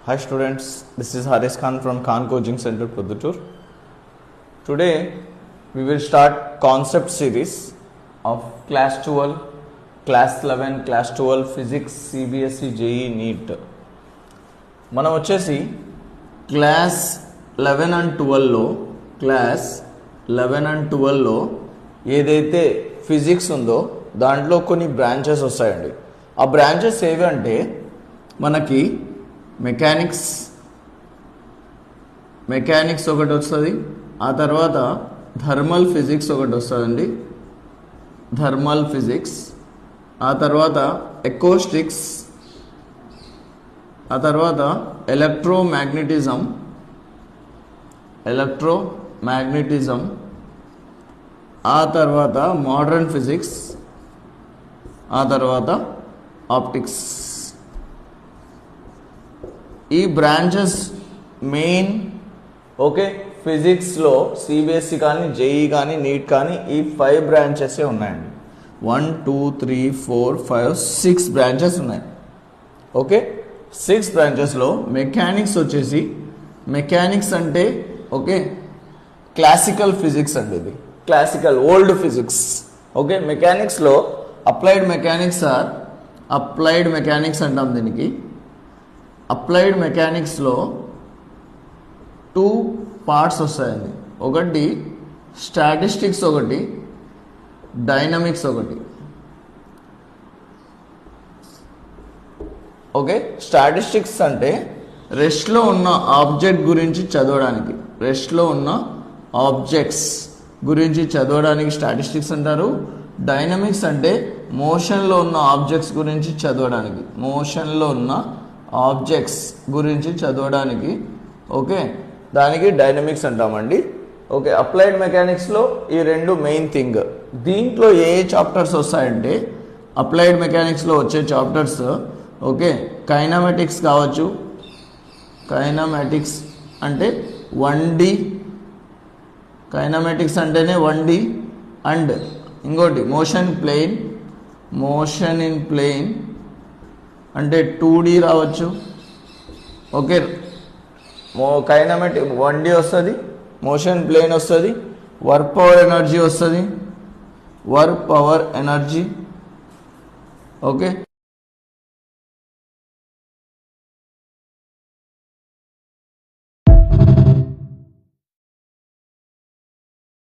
Hi students, this is Haris Khan from Khan Coaching Center, Puduttur. Today we will start concept series of class 12, class 11, class 12 physics, CBSE, JEE, NEET. మనం వచ్చేసి class 11 and 12లో ఏదైతే physics ఉందో దాంట్లో కొన్ని branches వస్తాయండి. ఆ branches ఏవి అంటే మనకి మెకానిక్స్ ఒకటి వస్తుంది, ఆ తర్వాత థర్మల్ ఫిజిక్స్ ఒకటి వస్తుందండి, థర్మల్ ఫిజిక్స్, ఆ తర్వాత ఎకోస్టిక్స్, ఆ తర్వాత ఎలక్ట్రోమాగ్నెటిజం, ఆ తర్వాత మోడర్న్ ఫిజిక్స్, ఆ తర్వాత ఆప్టిక్స్. ఈ బ్రాంచెస్ మెయిన్ ఫిజిక్స్లో సిబిఎస్ఈ కానీ జేఈ కానీ నీట్ కానీ ఈ 5 బ్రాంచెస్ ఉన్నాయండి. 1 2 3 4 5 6 బ్రాంచెస్ ఉన్నాయి. 6 బ్రాంచెస్లో మెకానిక్స్ వచ్చేసి, మెకానిక్స్ అంటే క్లాసికల్ ఫిజిక్స్ అండి, ఇది క్లాసికల్ ఓల్డ్ ఫిజిక్స్. మెకానిక్స్లో అప్లైడ్ మెకానిక్స్ అంటాం దీనికి. అప్లైడ్ మెకానిక్స్లో 2 పార్ట్స్ వస్తాయండి, ఒకటి స్టాటిస్టిక్స్, ఒకటి డైనమిక్స్. స్టాటిస్టిక్స్ అంటే రెస్ట్లో ఉన్న ఆబ్జెక్ట్ గురించి చదవడానికి, స్టాటిస్టిక్స్ అంటారు. డైనమిక్స్ అంటే మోషన్లో ఉన్న ఆబ్జెక్ట్స్ గురించి చదవడానికి, దానికి డైనమిక్స్ అంటామండి. అప్లైడ్ మెకానిక్స్లో ఈ 2 మెయిన్ థింగ్. దీంట్లో ఏ చాప్టర్స్ వస్తాయంటే అప్లైడ్ మెకానిక్స్లో వచ్చే చాప్టర్స్ కైనమాటిక్స్ కావచ్చు, కైనమాటిక్స్ అంటే 1D, కైనమాటిక్స్ అంటేనే 1D. అండ్ ఇంకోటి మోషన్ ఇన్ ప్లేన్ అంటే 2D రావచ్చు. కైనమాటిక్ 1D వస్తుంది, మోషన్ ప్లేన్ వస్తుంది, వర్క్ పవర్ ఎనర్జీ వస్తుంది.